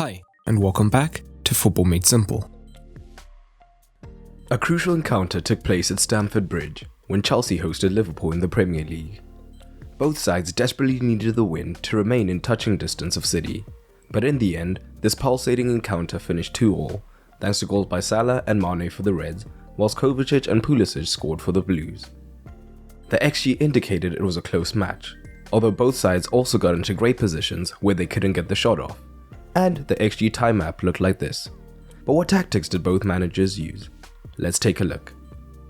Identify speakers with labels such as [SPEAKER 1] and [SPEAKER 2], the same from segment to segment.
[SPEAKER 1] Hi, and welcome back to Football Made Simple.
[SPEAKER 2] A crucial encounter took place at Stamford Bridge when Chelsea hosted Liverpool in the Premier League. Both sides desperately needed the win to remain in touching distance of City, but in the end, this pulsating encounter finished 2-2, thanks to goals by Salah and Mane for the Reds, whilst Kovacic and Pulisic scored for the Blues. The XG indicated it was a close match, although both sides also got into great positions where they couldn't get the shot off. And the XG time map looked like this. But what tactics did both managers use? Let's take a look.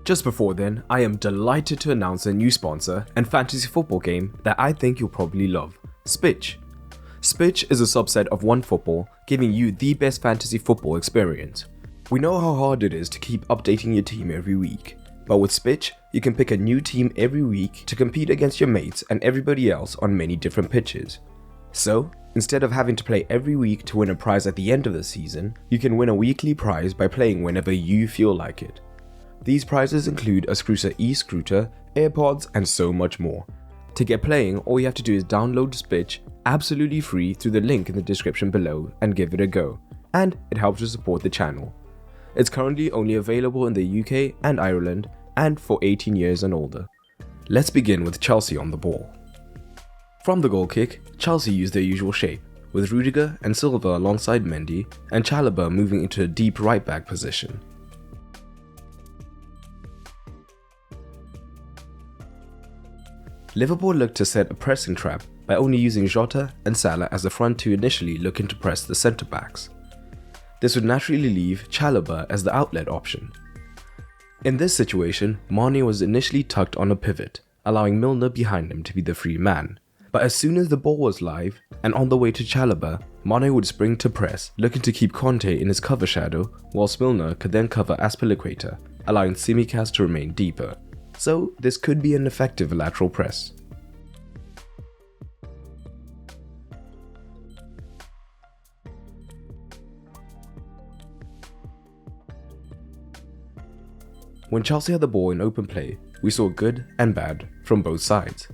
[SPEAKER 2] Just before then, I am delighted to announce a new sponsor and fantasy football game that I think you'll probably love, Spitch. Spitch is a subset of OneFootball, giving you the best fantasy football experience. We know how hard it is to keep updating your team every week, but with Spitch, you can pick a new team every week to compete against your mates and everybody else on many different pitches. So, instead of having to play every week to win a prize at the end of the season, you can win a weekly prize by playing whenever you feel like it. These prizes include a Scrucer e-scooter, AirPods, and so much more. To get playing, all you have to do is download Spitch absolutely free through the link in the description below and give it a go, and it helps to support the channel. It's currently only available in the UK and Ireland, and for 18 years and older. Let's begin with Chelsea on the ball. From the goal kick, Chelsea used their usual shape, with Rudiger and Silva alongside Mendy and Chalobah moving into a deep right-back position. Liverpool looked to set a pressing trap by only using Jota and Salah as the front two initially looking to press the centre-backs. This would naturally leave Chalobah as the outlet option. In this situation, Mane was initially tucked on a pivot, allowing Milner behind him to be the free man. But as soon as the ball was live and on the way to Chalobah, Mane would spring to press, looking to keep Conte in his cover shadow, whilst Milner could then cover Azpilicueta, allowing Tsimikas to remain deeper. So this could be an effective lateral press. When Chelsea had the ball in open play, we saw good and bad from both sides.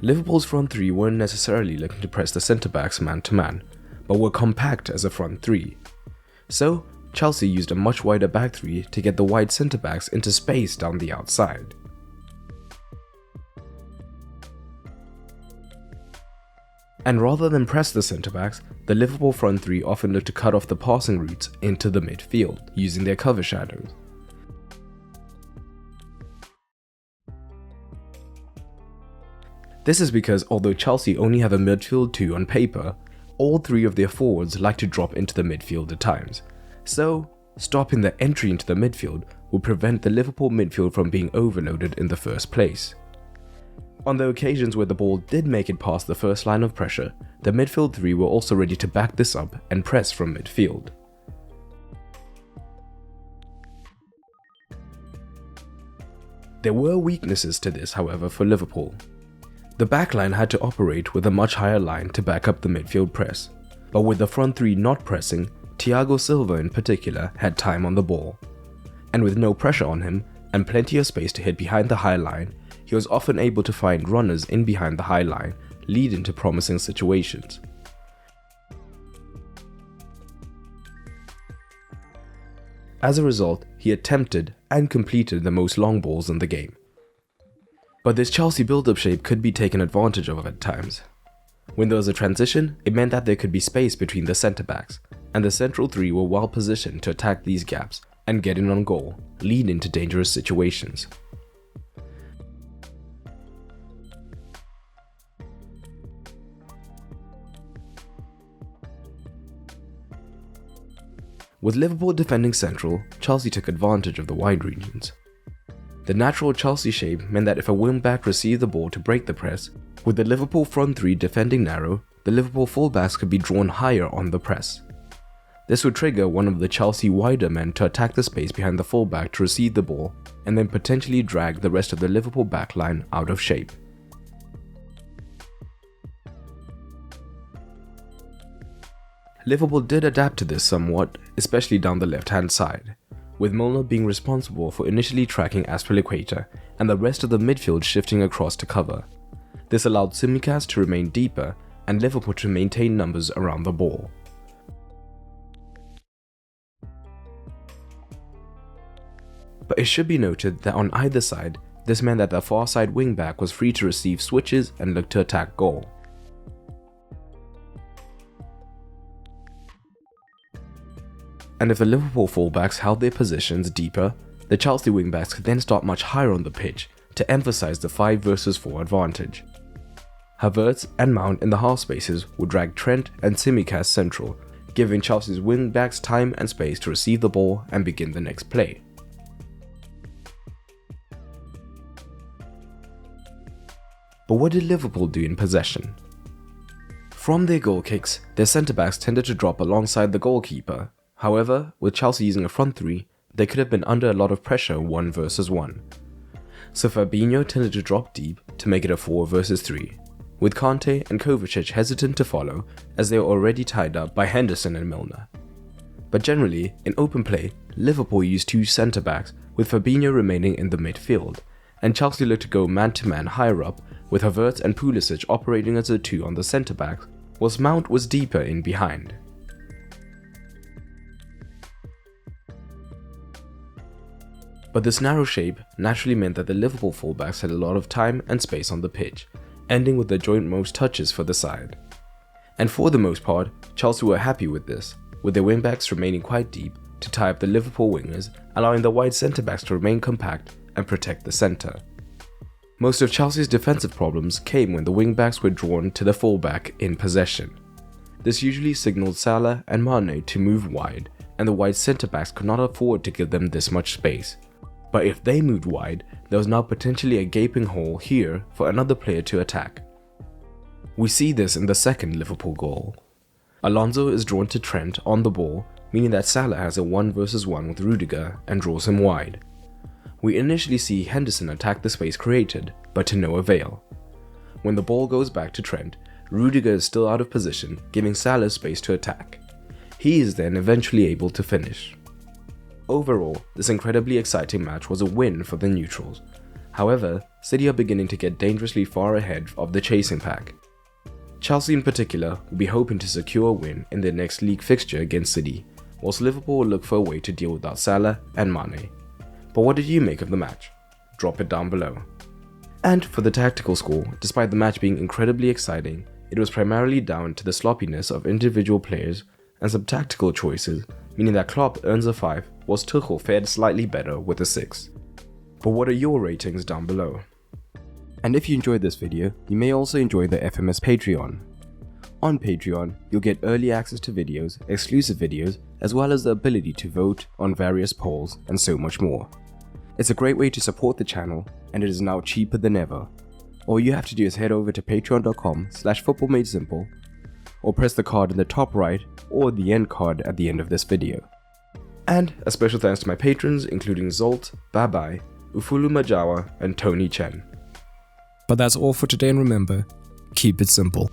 [SPEAKER 2] Liverpool's front three weren't necessarily looking to press the centre-backs man-to-man, but were compact as a front three. So, Chelsea used a much wider back three to get the wide centre-backs into space down the outside. And rather than press the centre-backs, the Liverpool front three often looked to cut off the passing routes into the midfield, using their cover shadows. This is because although Chelsea only have a midfield 2 on paper, all 3 of their forwards like to drop into the midfield at times. So, stopping the entry into the midfield would prevent the Liverpool midfield from being overloaded in the first place. On the occasions where the ball did make it past the first line of pressure, the midfield 3 were also ready to back this up and press from midfield. There were weaknesses to this, however, for Liverpool. The backline had to operate with a much higher line to back up the midfield press, but with the front three not pressing, Thiago Silva in particular had time on the ball. And with no pressure on him, and plenty of space to hit behind the high line, he was often able to find runners in behind the high line, leading to promising situations. As a result, he attempted and completed the most long balls in the game. But this Chelsea build-up shape could be taken advantage of at times. When there was a transition, it meant that there could be space between the centre-backs, and the central three were well positioned to attack these gaps and get in on goal, leading to dangerous situations. With Liverpool defending central, Chelsea took advantage of the wide regions. The natural Chelsea shape meant that if a wing-back received the ball to break the press, with the Liverpool front three defending narrow, the Liverpool fullbacks could be drawn higher on the press. This would trigger one of the Chelsea wider men to attack the space behind the fullback to receive the ball, and then potentially drag the rest of the Liverpool backline out of shape. Liverpool did adapt to this somewhat, especially down the left-hand side, with Milner being responsible for initially tracking Azpilicueta and the rest of the midfield shifting across to cover. This allowed Tsimikas to remain deeper and Liverpool to maintain numbers around the ball. But it should be noted that on either side, this meant that the far side wingback was free to receive switches and look to attack goal. And if the Liverpool fullbacks held their positions deeper, the Chelsea wingbacks could then start much higher on the pitch to emphasize the 5 versus 4 advantage. Havertz and Mount in the half spaces would drag Trent and Tsimikas central, giving Chelsea's wingbacks time and space to receive the ball and begin the next play. But what did Liverpool do in possession? From their goal kicks, their centre-backs tended to drop alongside the goalkeeper. However, with Chelsea using a front 3, they could have been under a lot of pressure 1 versus 1. So Fabinho tended to drop deep to make it a 4 versus 3, with Kante and Kovacic hesitant to follow as they were already tied up by Henderson and Milner. But generally, in open play, Liverpool used 2 centre-backs, with Fabinho remaining in the midfield, and Chelsea looked to go man-to-man higher up, with Havertz and Pulisic operating as the 2 on the centre-backs, whilst Mount was deeper in behind. But this narrow shape naturally meant that the Liverpool fullbacks had a lot of time and space on the pitch, ending with the joint most touches for the side. And for the most part, Chelsea were happy with this, with their wingbacks remaining quite deep to tie up the Liverpool wingers, allowing the wide centre-backs to remain compact and protect the centre. Most of Chelsea's defensive problems came when the wingbacks were drawn to the fullback in possession. This usually signalled Salah and Mane to move wide, and the wide centre-backs could not afford to give them this much space. But if they moved wide, there was now potentially a gaping hole here for another player to attack. We see this in the second Liverpool goal. Alonso is drawn to Trent on the ball, meaning that Salah has a 1 versus 1 with Rudiger and draws him wide. We initially see Henderson attack the space created, but to no avail. When the ball goes back to Trent, Rudiger is still out of position, giving Salah space to attack. He is then eventually able to finish. Overall, this incredibly exciting match was a win for the neutrals. However, City are beginning to get dangerously far ahead of the chasing pack. Chelsea in particular will be hoping to secure a win in their next league fixture against City, whilst Liverpool will look for a way to deal without Salah and Mane. But what did you make of the match? Drop it down below. And for the tactical score, despite the match being incredibly exciting, it was primarily down to the sloppiness of individual players and some tactical choices, meaning that Klopp earns a 5, whilst Tuchel fared slightly better with a 6. But what are your ratings down below? And if you enjoyed this video, you may also enjoy the FMS Patreon. On Patreon, you'll get early access to videos, exclusive videos, as well as the ability to vote on various polls and so much more. It's a great way to support the channel, and it is now cheaper than ever. All you have to do is head over to patreon.com/footballmadesimple, or press the card in the top right or the end card at the end of this video. And a special thanks to my patrons including Zolt, Babai, Ufulu Majawa and Tony Chen.
[SPEAKER 1] But that's all for today, and remember, keep it simple.